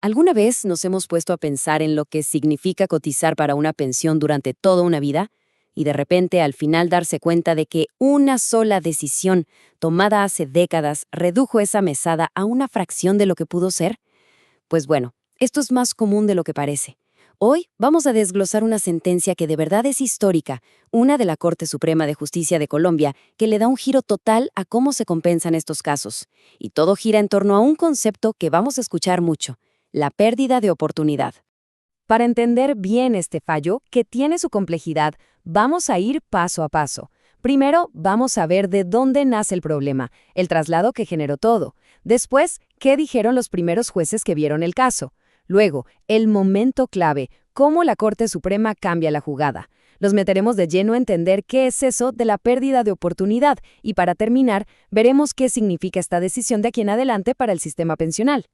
¿Alguna vez nos hemos puesto a pensar en lo que significa cotizar para una pensión durante toda una vida? Y de repente al final darse cuenta de que una sola decisión tomada hace décadas redujo esa mesada a una fracción de lo que pudo ser. Pues bueno, esto es más común de lo que parece. Hoy vamos a desglosar una sentencia que de verdad es histórica, una de la Corte Suprema de Justicia de Colombia, que le da un giro total a cómo se compensan estos casos. Y todo gira en torno a un concepto que vamos a escuchar mucho: la pérdida de oportunidad. Para entender bien este fallo, que tiene su complejidad, vamos a ir paso a paso. Primero, vamos a ver de dónde nace el problema, el traslado que generó todo. Después, qué dijeron los primeros jueces que vieron el caso. Luego, el momento clave, cómo la Corte Suprema cambia la jugada. Los meteremos de lleno a entender qué es eso de la pérdida de oportunidad y para terminar, veremos qué significa esta decisión de aquí en adelante para el sistema pensional.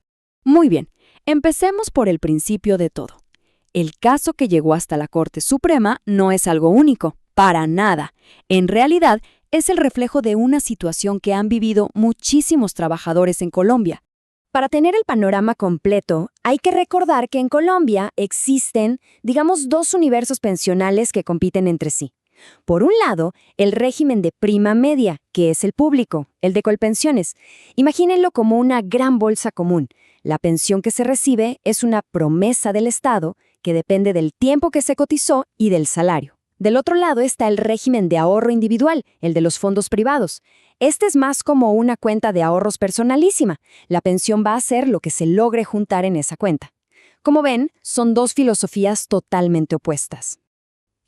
Muy bien, empecemos por el principio de todo. El caso que llegó hasta la Corte Suprema no es algo único, para nada. En realidad, es el reflejo de una situación que han vivido muchísimos trabajadores en Colombia. Para tener el panorama completo, hay que recordar que en Colombia existen, digamos, dos universos pensionales que compiten entre sí. Por un lado, el régimen de prima media, que es el público, el de Colpensiones. Imagínenlo como una gran bolsa común. La pensión que se recibe es una promesa del Estado que depende del tiempo que se cotizó y del salario. Del otro lado está el régimen de ahorro individual, el de los fondos privados. Este es más como una cuenta de ahorros personalísima. La pensión va a ser lo que se logre juntar en esa cuenta. Como ven, son dos filosofías totalmente opuestas.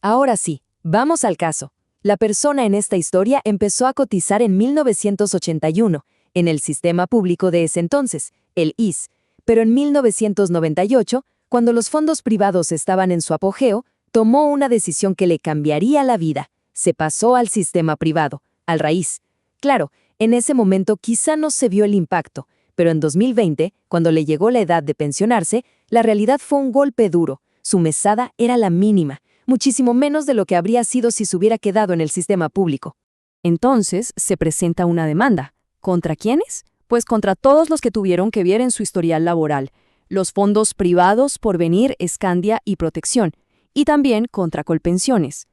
Ahora sí, vamos al caso. La persona en esta historia empezó a cotizar en 1981, en el sistema público de ese entonces, el ISS, pero en 1998, cuando los fondos privados estaban en su apogeo, tomó una decisión que le cambiaría la vida. Se pasó al sistema privado, al raíz. Claro, en ese momento quizá no se vio el impacto, pero en 2020, cuando le llegó la edad de pensionarse, la realidad fue un golpe duro. Su mesada era la mínima, muchísimo menos de lo que habría sido si se hubiera quedado en el sistema público. Entonces, se presenta una demanda. ¿Contra quiénes? Pues contra todos los que tuvieron que ver en su historial laboral, los fondos privados Porvenir, Scandia y Protección, y también contra Colpensiones.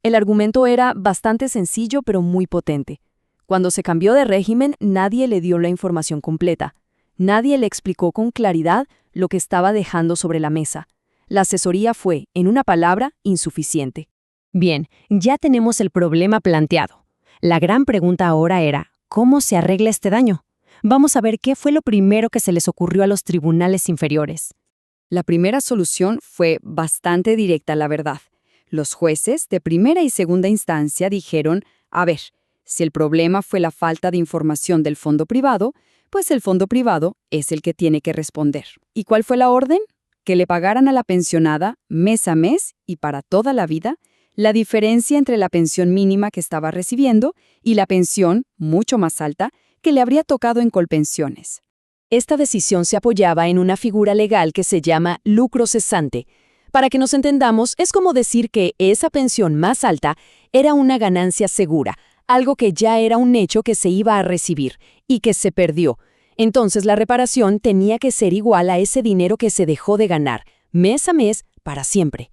El argumento era bastante sencillo pero muy potente. Cuando se cambió de régimen, nadie le dio la información completa. Nadie le explicó con claridad lo que estaba dejando sobre la mesa. La asesoría fue, en una palabra, insuficiente. Bien, ya tenemos el problema planteado. La gran pregunta ahora era, ¿cómo se arregla este daño? Vamos a ver qué fue lo primero que se les ocurrió a los tribunales inferiores. La primera solución fue bastante directa, la verdad. Los jueces de primera y segunda instancia dijeron, a ver, si el problema fue la falta de información del fondo privado, pues el fondo privado es el que tiene que responder. ¿Y cuál fue la orden? Que le pagaran a la pensionada mes a mes y para toda la vida la diferencia entre la pensión mínima que estaba recibiendo y la pensión, mucho más alta, que le habría tocado en Colpensiones. Esta decisión se apoyaba en una figura legal que se llama lucro cesante. Para que nos entendamos, es como decir que esa pensión más alta era una ganancia segura, algo que ya era un hecho que se iba a recibir y que se perdió. Entonces la reparación tenía que ser igual a ese dinero que se dejó de ganar, mes a mes, para siempre.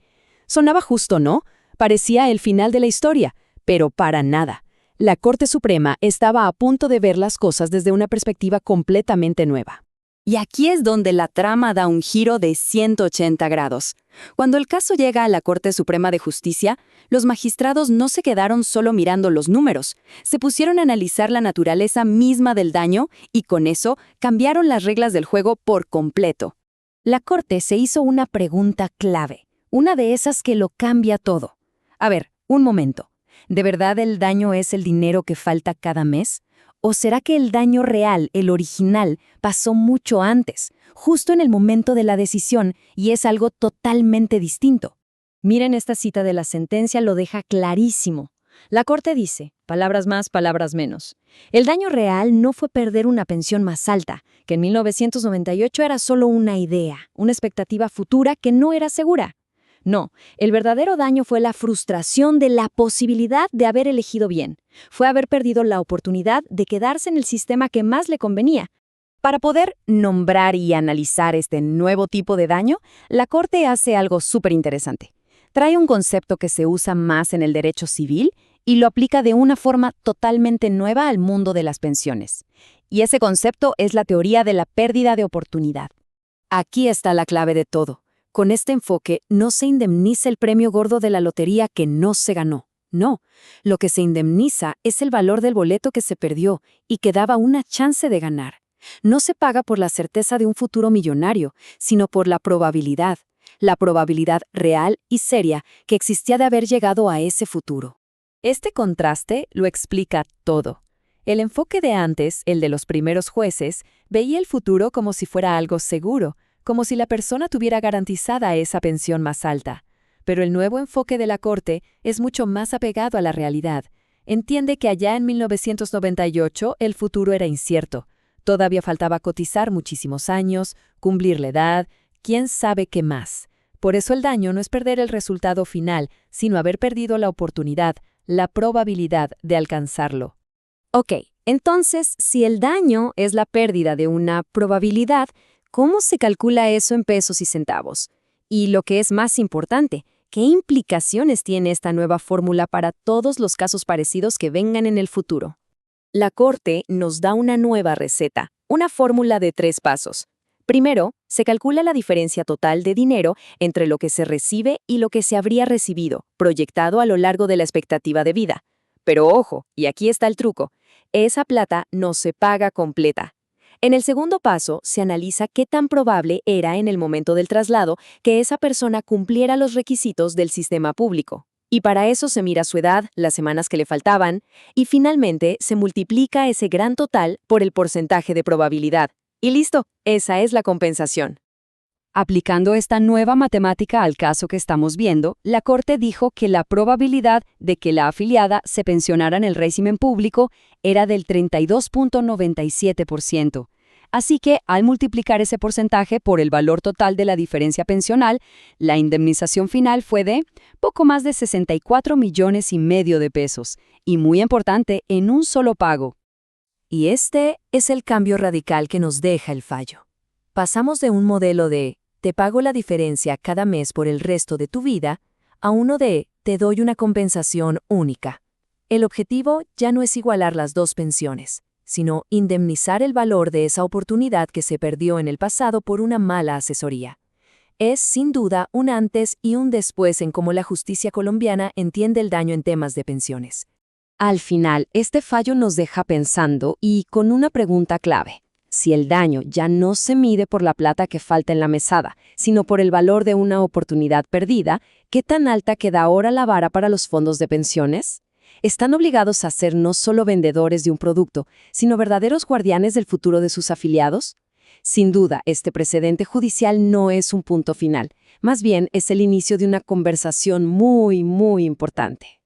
Sonaba justo, ¿no? Parecía el final de la historia, pero para nada. La Corte Suprema estaba a punto de ver las cosas desde una perspectiva completamente nueva. Y aquí es donde la trama da un giro de 180 grados. Cuando el caso llega a la Corte Suprema de Justicia, los magistrados no se quedaron solo mirando los números, se pusieron a analizar la naturaleza misma del daño y con eso cambiaron las reglas del juego por completo. La Corte se hizo una pregunta clave, una de esas que lo cambia todo. A ver, un momento. ¿De verdad el daño es el dinero que falta cada mes? ¿O será que el daño real, el original, pasó mucho antes, justo en el momento de la decisión, y es algo totalmente distinto? Miren, esta cita de la sentencia lo deja clarísimo. La Corte dice, palabras más, palabras menos, el daño real no fue perder una pensión más alta, que en 1998 era solo una idea, una expectativa futura que no era segura. No, el verdadero daño fue la frustración de la posibilidad de haber elegido bien. Fue haber perdido la oportunidad de quedarse en el sistema que más le convenía. Para poder nombrar y analizar este nuevo tipo de daño, la Corte hace algo súper interesante. Trae un concepto que se usa más en el derecho civil y lo aplica de una forma totalmente nueva al mundo de las pensiones. Y ese concepto es la teoría de la pérdida de oportunidad. Aquí está la clave de todo. Con este enfoque no se indemniza el premio gordo de la lotería que no se ganó. No, lo que se indemniza es el valor del boleto que se perdió y que daba una chance de ganar. No se paga por la certeza de un futuro millonario, sino por la probabilidad real y seria que existía de haber llegado a ese futuro. Este contraste lo explica todo. El enfoque de antes, el de los primeros jueces, veía el futuro como si fuera algo seguro, como si la persona tuviera garantizada esa pensión más alta. Pero el nuevo enfoque de la Corte es mucho más apegado a la realidad. Entiende que allá en 1998 el futuro era incierto. Todavía faltaba cotizar muchísimos años, cumplir la edad, quién sabe qué más. Por eso el daño no es perder el resultado final, sino haber perdido la oportunidad, la probabilidad de alcanzarlo. Ok, entonces, si el daño es la pérdida de una probabilidad, ¿cómo se calcula eso en pesos y centavos? Y lo que es más importante, ¿qué implicaciones tiene esta nueva fórmula para todos los casos parecidos que vengan en el futuro? La Corte nos da una nueva receta, una fórmula de 3 pasos. Primero, se calcula la diferencia total de dinero entre lo que se recibe y lo que se habría recibido, proyectado a lo largo de la expectativa de vida. Pero ojo, y aquí está el truco, esa plata no se paga completa. En el segundo paso, se analiza qué tan probable era en el momento del traslado que esa persona cumpliera los requisitos del sistema público. Y para eso se mira su edad, las semanas que le faltaban, y finalmente se multiplica ese gran total por el porcentaje de probabilidad. Y listo, esa es la compensación. Aplicando esta nueva matemática al caso que estamos viendo, la Corte dijo que la probabilidad de que la afiliada se pensionara en el régimen público era del 32.97%. Así que, al multiplicar ese porcentaje por el valor total de la diferencia pensional, la indemnización final fue de poco más de 64,5 millones de pesos, y muy importante, en un solo pago. Y este es el cambio radical que nos deja el fallo. Pasamos de un modelo de te pago la diferencia cada mes por el resto de tu vida a uno de te doy una compensación única. El objetivo ya no es igualar las dos pensiones, sino indemnizar el valor de esa oportunidad que se perdió en el pasado por una mala asesoría. Es, sin duda, un antes y un después en cómo la justicia colombiana entiende el daño en temas de pensiones. Al final, este fallo nos deja pensando y con una pregunta clave. Si el daño ya no se mide por la plata que falta en la mesada, sino por el valor de una oportunidad perdida, ¿qué tan alta queda ahora la vara para los fondos de pensiones? ¿Están obligados a ser no solo vendedores de un producto, sino verdaderos guardianes del futuro de sus afiliados? Sin duda, este precedente judicial no es un punto final, más bien es el inicio de una conversación muy, muy importante.